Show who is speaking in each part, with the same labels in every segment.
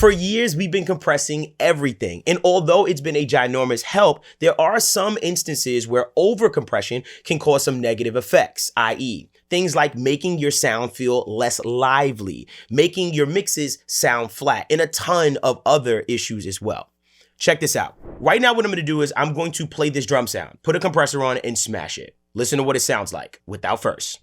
Speaker 1: For years, we've been compressing everything, and although it's been a ginormous help, there are some instances where overcompression can cause some negative effects, i.e., things like making your sound feel less lively, making your mixes sound flat, and a ton of other issues as well. Check this out. Right now, what I'm going to do is I'm going to play this drum sound, put a compressor on, and smash it. Listen to what it sounds like without first.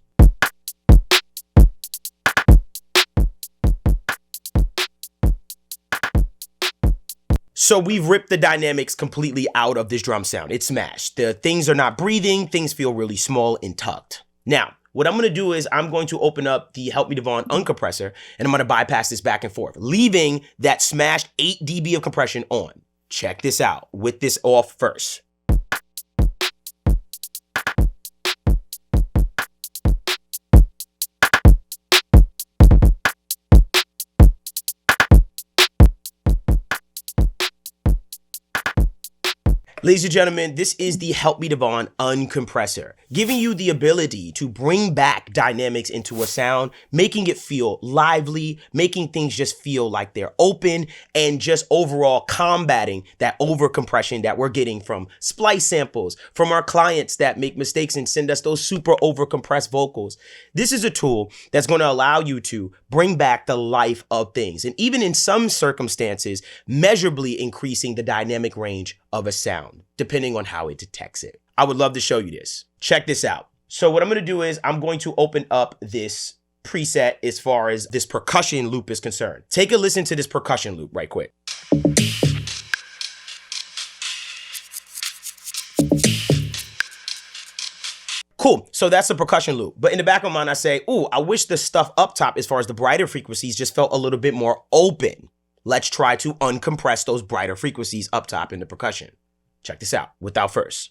Speaker 1: So we've ripped the dynamics completely out of this drum sound. It's smashed. The things are not breathing. Things feel really small and tucked. Now, what I'm going to do is I'm going to open up the Help Me Devon Uncompressor, and I'm going to bypass this back and forth, leaving that smashed 8 dB of compression on. Check this out with this off first. Ladies and gentlemen, this is the Help Me Devon Uncompressor, giving you the ability to bring back dynamics into a sound, making it feel lively, making things just feel like they're open, and just overall combating that overcompression that we're getting from splice samples, from our clients that make mistakes and send us those super overcompressed vocals. This is a tool that's going to allow you to bring back the life of things, and even in some circumstances, measurably increasing the dynamic range of a sound, depending on how it detects it. I would love to show you this. Check this out. So what I'm going to do is I'm going to open up this preset as far as this percussion loop is concerned. Take a listen to this percussion loop right quick. Cool, so that's the percussion loop. But in the back of my mind, I say, ooh, I wish the stuff up top as far as the brighter frequencies just felt a little bit more open. Let's try to uncompress those brighter frequencies up top in the percussion. Check this out without first.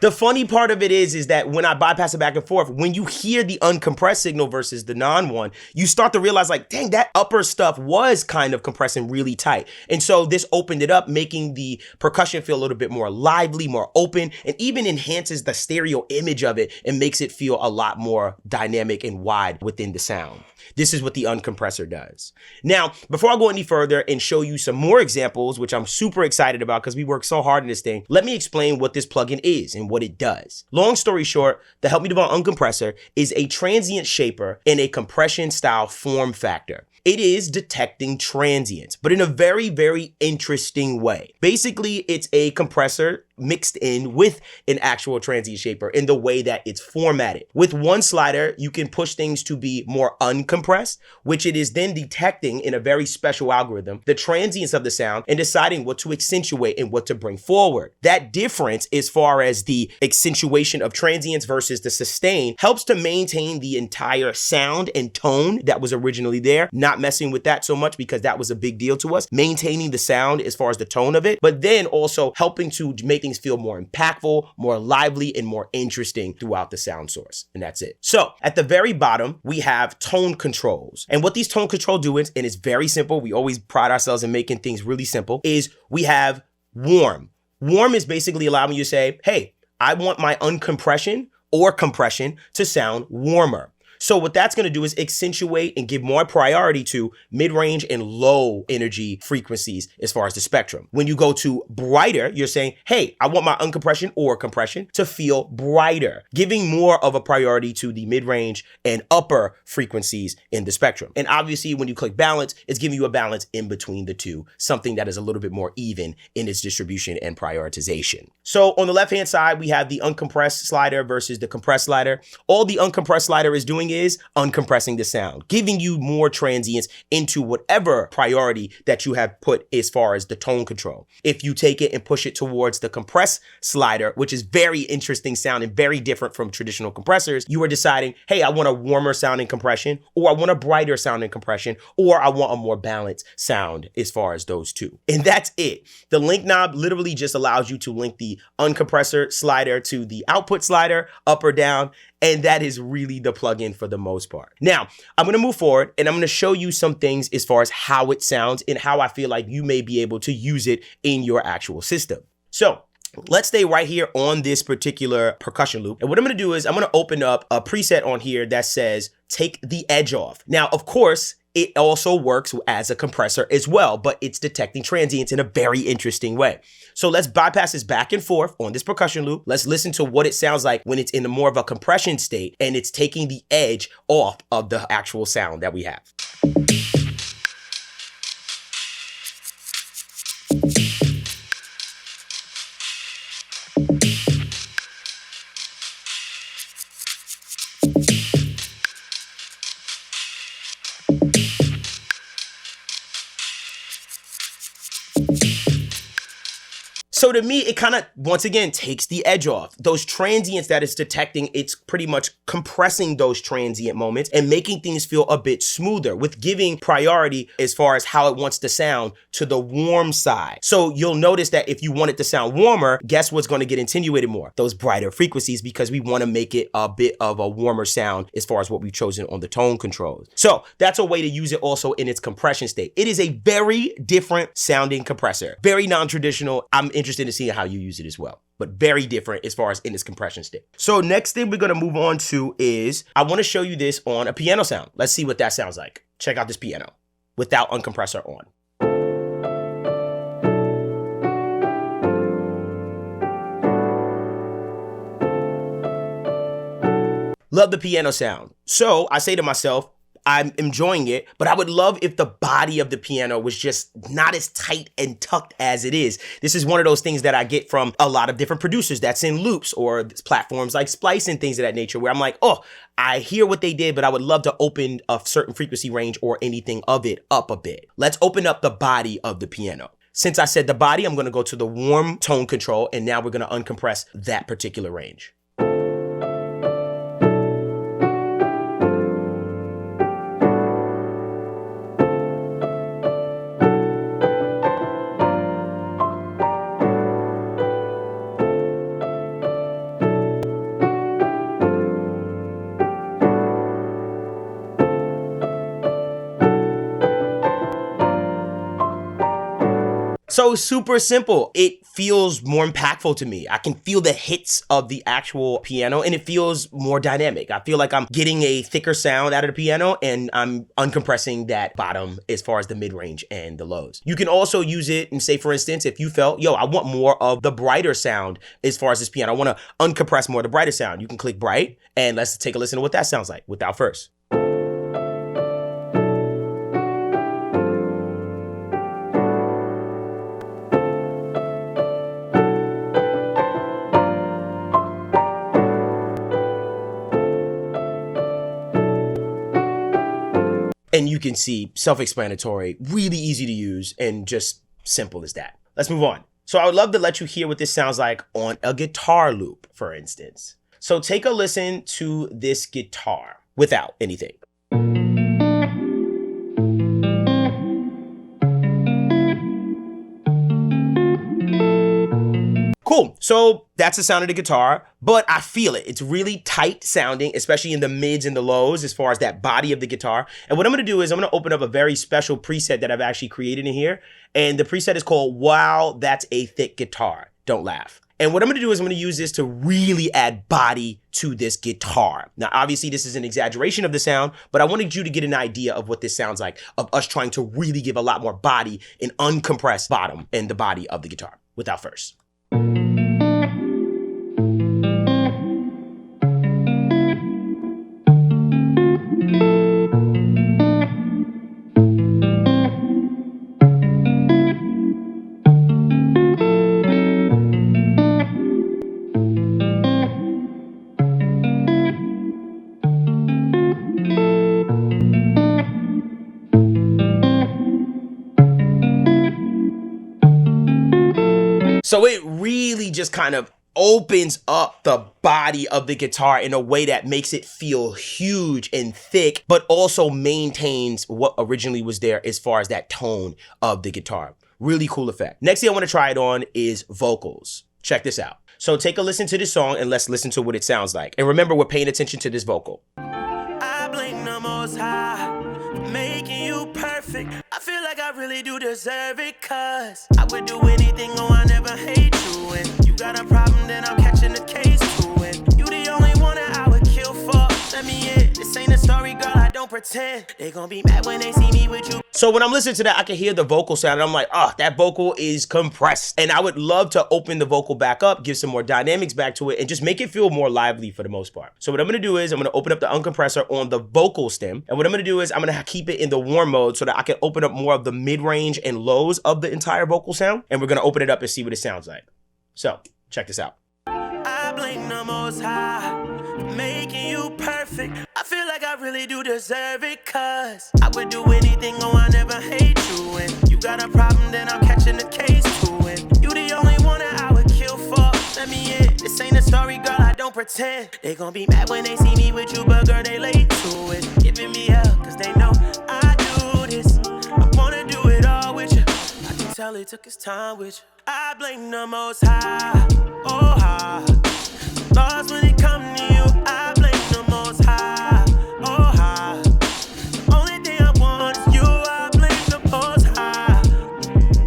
Speaker 1: The funny part of it is that when I bypass it back and forth, when you hear the uncompressed signal versus the non one, you start to realize like, dang, that upper stuff was kind of compressing really tight. And so this opened it up, making the percussion feel a little bit more lively, more open, and even enhances the stereo image of it and makes it feel a lot more dynamic and wide within the sound. This is what the Uncompressor does. Now, before I go any further and show you some more examples, which I'm super excited about because we worked so hard in this thing, let me explain what this plugin is and what it does. Long story short, the Help Me Devon Uncompressor is a transient shaper in a compression style form factor. It is detecting transients, but in a very, very interesting way. Basically, it's a compressor mixed in with an actual transient shaper in the way that it's formatted. With one slider, you can push things to be more uncompressed, which it is then detecting in a very special algorithm, the transients of the sound and deciding what to accentuate and what to bring forward. That difference as far as the accentuation of transients versus the sustain helps to maintain the entire sound and tone that was originally there, not messing with that so much because that was a big deal to us, maintaining the sound as far as the tone of it, but then also helping to make things feel more impactful, more lively, and more interesting throughout the sound source. And that's it. So at the very bottom, we have tone controls. And what these tone control do is, and it's very simple, we always pride ourselves in making things really simple, is we have warm. Warm is basically allowing you to say, hey, I want my uncompression or compression to sound warmer. So what that's going to do is accentuate and give more priority to mid-range and low energy frequencies as far as the spectrum. When you go to brighter, you're saying, hey, I want my uncompression or compression to feel brighter, giving more of a priority to the mid-range and upper frequencies in the spectrum. And obviously, when you click balance, it's giving you a balance in between the two, something that is a little bit more even in its distribution and prioritization. So on the left-hand side, we have the uncompressed slider versus the compressed slider. All the uncompressed slider is doing is uncompressing the sound, giving you more transients into whatever priority that you have put as far as the tone control. If you take it and push it towards the compressed slider, which is very interesting sound and very different from traditional compressors, you are deciding, hey, I want a warmer sounding compression, or I want a brighter sounding compression, or I want a more balanced sound as far as those two. And that's it. The link knob literally just allows you to link the uncompressor slider to the output slider, up or down, And that is really the plugin for the most part. Now, I'm gonna move forward and I'm gonna show you some things as far as how it sounds and how I feel like you may be able to use it in your actual system. So let's stay right here on this particular percussion loop. And what I'm gonna do is I'm gonna open up a preset on here that says, take the edge off. Now, of course, it also works as a compressor as well, but it's detecting transients in a very interesting way. So let's bypass this back and forth on this percussion loop. Let's listen to what it sounds like when it's in a more of a compression state and it's taking the edge off of the actual sound that we have. So to me, it kind of, once again, takes the edge off. Those transients that it's detecting, it's pretty much compressing those transient moments and making things feel a bit smoother with giving priority as far as how it wants to sound to the warm side. So you'll notice that if you want it to sound warmer, guess what's going to get attenuated more? Those brighter frequencies, because we want to make it a bit of a warmer sound as far as what we've chosen on the tone controls. So that's a way to use it also in its compression state. It is a very different sounding compressor, very non-traditional. I'm interested in seeing how you use it as well, but very different as far as in its compression state. So next thing we're going to move on to is I want to show you this on a piano sound. Let's see what that sounds like. Check out this piano without Uncompressor on. Love the piano sound. So I say to myself, I'm enjoying it, but I would love if the body of the piano was just not as tight and tucked as it is. This is one of those things that I get from a lot of different producers that's in loops or platforms like Splice and things of that nature, where I'm like, oh, I hear what they did, but I would love to open a certain frequency range or anything of it up a bit. Let's open up the body of the piano. Since I said the body, I'm gonna go to the warm tone control, and now we're gonna uncompress that particular range. So super simple. It feels more impactful to me. I can feel the hits of the actual piano and it feels more dynamic. I feel like I'm getting a thicker sound out of the piano and I'm uncompressing that bottom as far as the mid-range and the lows. You can also use it and say, for instance, if you felt, yo, I want more of the brighter sound as far as this piano, I want to uncompress more of the brighter sound. You can click bright and let's take a listen to what that sounds like without first. And you can see self-explanatory, really easy to use, and just simple as that. Let's move on. So I would love to let you hear what this sounds like on a guitar loop, for instance. So take a listen to this guitar without anything. Cool. So that's the sound of the guitar, but I feel it. It's really tight sounding, especially in the mids and the lows as far as that body of the guitar. And what I'm going to do is I'm going to open up a very special preset that I've actually created in here. And the preset is called Wow, That's a Thick Guitar. Don't laugh. And what I'm going to do is I'm going to use this to really add body to this guitar. Now, obviously, this is an exaggeration of the sound, but I wanted you to get an idea of what this sounds like, of us trying to really give a lot more body and uncompress bottom and the body of the guitar without first. So it really just kind of opens up the body of the guitar in a way that makes it feel huge and thick, but also maintains what originally was there as far as that tone of the guitar. Really cool effect. Next thing I want to try it on is vocals. Check this out. So take a listen to this song and let's listen to what it sounds like. And remember, we're paying attention to this vocal.
Speaker 2: I blame the Most High for making you perfect. I feel like I really do deserve it, cause I would do anything, oh I never hate you. And you got a problem, then I'm catching the case too. And you the only one that I would kill for. Let me in, this ain't a story, girl, I don't pretend. They gon' be mad when they see me with you.
Speaker 1: So when I'm listening to that, I can hear the vocal sound and I'm like, oh, that vocal is compressed. And I would love to open the vocal back up, give some more dynamics back to it, and just make it feel more lively for the most part. So what I'm gonna do is I'm gonna open up the uncompressor on the vocal stem. And what I'm gonna do is I'm gonna keep it in the warm mode so that I can open up more of the mid-range and lows of the entire vocal sound. And we're gonna open it up and see what it sounds like. So check this out.
Speaker 2: I blame the Most High for making you perfect. I feel like I really do deserve it, cause I would do anything, oh I never hate you. And you got a problem, then I'm catching the case too. And you the only one that I would kill for. Let me in, this ain't a story, girl, I don't pretend. They gon' be mad when they see me with you, but girl, they late to it. Giving me hell, cause they know I do this. I wanna do it all with you. I can tell it took his time with you. I blame the Most High, oh high. Lost when it come to you, I blame the Most High, oh high. The only thing I want is you, I blame the Most High.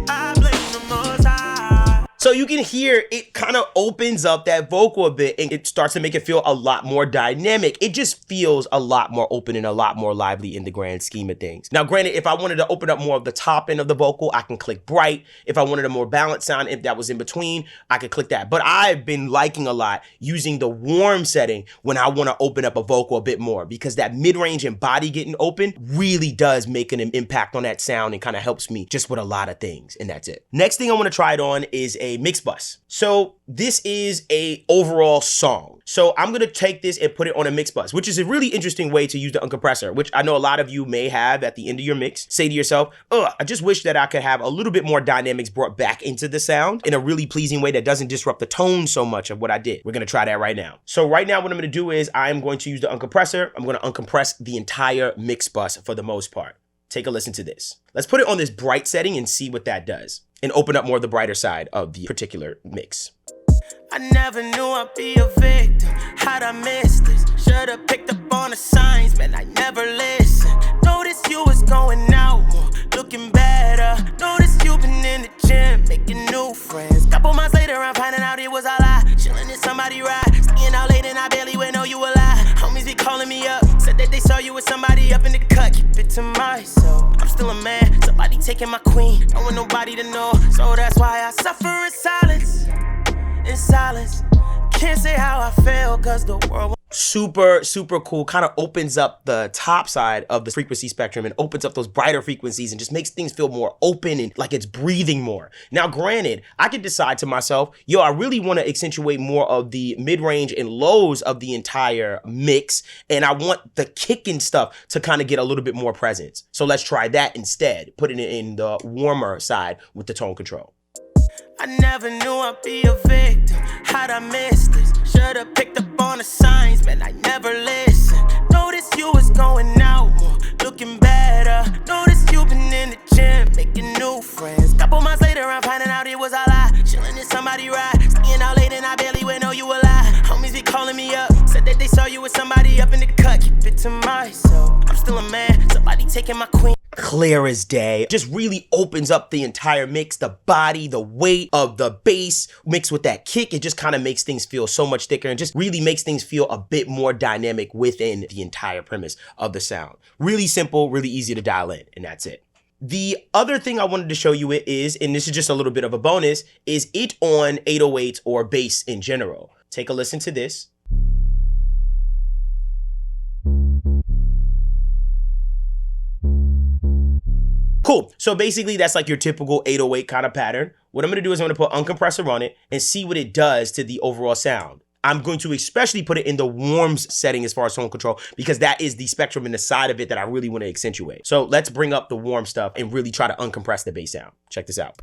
Speaker 2: I blame the Most High.
Speaker 1: So you can hear it kind of opens up that vocal a bit and it starts to make it feel a lot more dynamic. It just feels a lot more open and a lot more lively in the grand scheme of things. Now, granted, if I wanted to open up more of the top end of the vocal, I can click bright. If I wanted a more balanced sound, if that was in between, I could click that. But I've been liking a lot using the warm setting when I want to open up a vocal a bit more, because that mid-range and body getting open really does make an impact on that sound and kind of helps me just with a lot of things. And that's it. Next thing I want to try it on is a mix bus. So this is a overall song. So I'm going to take this and put it on a mix bus, which is a really interesting way to use the uncompressor, which I know a lot of you may have at the end of your mix. Say to yourself, ugh, I just wish that I could have a little bit more dynamics brought back into the sound in a really pleasing way that doesn't disrupt the tone so much of what I did. We're going to try that right now. So right now, what I'm going to do is I'm going to use the uncompressor. I'm going to uncompress the entire mix bus for the most part. Take a listen to this. Let's put it on this bright setting and see what that does, and open up more of the brighter side of the particular mix.
Speaker 2: I never knew I'd be a victim. How'd I miss this? Should've picked up on the signs, man, I never listened. Noticed you was going out more, looking better. Noticed you been in the gym, making new friends. Couple months later, I'm finding out it was all lie. Chilling in somebody ride, staying out late and I barely would know you were alive. Homies be calling me up, said that they saw you with somebody up in the cut. Keep it to myself, I'm still a man. Somebody taking my queen, don't want nobody to know. So that's why I suffer in silence. In silence, can't say how I feel, cause the world
Speaker 1: Super cool. Kind of opens up the top side of the frequency spectrum and opens up those brighter frequencies and just makes things feel more open and like it's breathing more. Now, granted, I could decide to myself, yo, I really want to accentuate more of the mid-range and lows of the entire mix, and I want the kick and stuff to kind of get a little bit more presence. So let's try that instead, putting it in the warmer side with the tone control.
Speaker 2: I never knew I'd be a victim. How'd I miss this? Should've picked up on the signs, man, I never listened. Noticed you was going out more, looking better. Noticed you been in the gym, making new friends. Couple months later, I'm finding out it was all lie. Chilling in somebody ride, staying out late and I barely would know you were alive. Homies be calling me up, said that they saw you with somebody up in the cut. Keep it to myself, I'm still a man. Somebody taking my queen.
Speaker 1: Clear as day. Just really opens up the entire mix, the body, the weight of the bass mixed with that kick. It just kind of makes things feel so much thicker and just really makes things feel a bit more dynamic within the entire premise of the sound. Really simple, really easy to dial in, and that's it. The other thing I wanted to show you is, and this is just a little bit of a bonus, is it on 808s or bass in general. Take a listen to this. Cool. So basically that's like your typical 808 kind of pattern. What I'm going to do is I'm going to put Uncompressor on it and see what it does to the overall sound. I'm going to especially put it in the warms setting as far as tone control, because that is the spectrum and the side of it that I really want to accentuate. So let's bring up the warm stuff and really try to uncompress the bass sound. Check this out.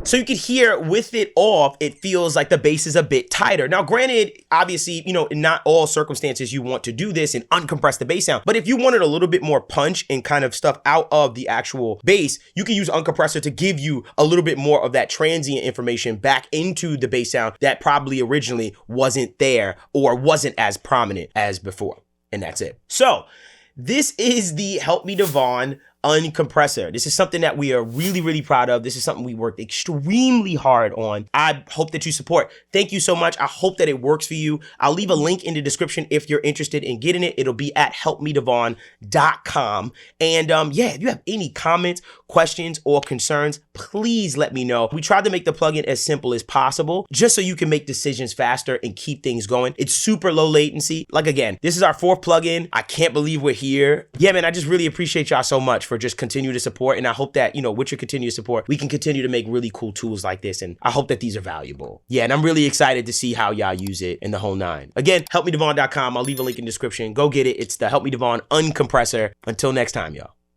Speaker 1: So you can hear with it off, it feels like the bass is a bit tighter. Now, granted, obviously, you know, in not all circumstances you want to do this and uncompress the bass sound, but if you wanted a little bit more punch and kind of stuff out of the actual bass, you can use Uncompressor to give you a little bit more of that transient information back into the bass sound that probably originally wasn't there or wasn't as prominent as before. And that's it. So this is the Help Me Devon Uncompressor. This is something that we are really, really proud of. This is something we worked extremely hard on. I hope that you support. Thank you so much. I hope that it works for you. I'll leave a link in the description if you're interested in getting it. It'll be at helpmedevon.com. And yeah, if you have any comments, questions, or concerns, please let me know. We tried to make the plugin as simple as possible, just so you can make decisions faster and keep things going. It's super low latency. Like, again, this is our 4th plugin. I can't believe we're here. Yeah, man, I just really appreciate y'all so much for just continue to support. And I hope that, you know, with your continued support, we can continue to make really cool tools like this. And I hope that these are valuable. Yeah, and I'm really excited to see how y'all use it in the whole 9. Again, helpmedevon.com. I'll leave a link in the description. Go get it. It's the Help Me Devon Uncompressor. Until next time, y'all.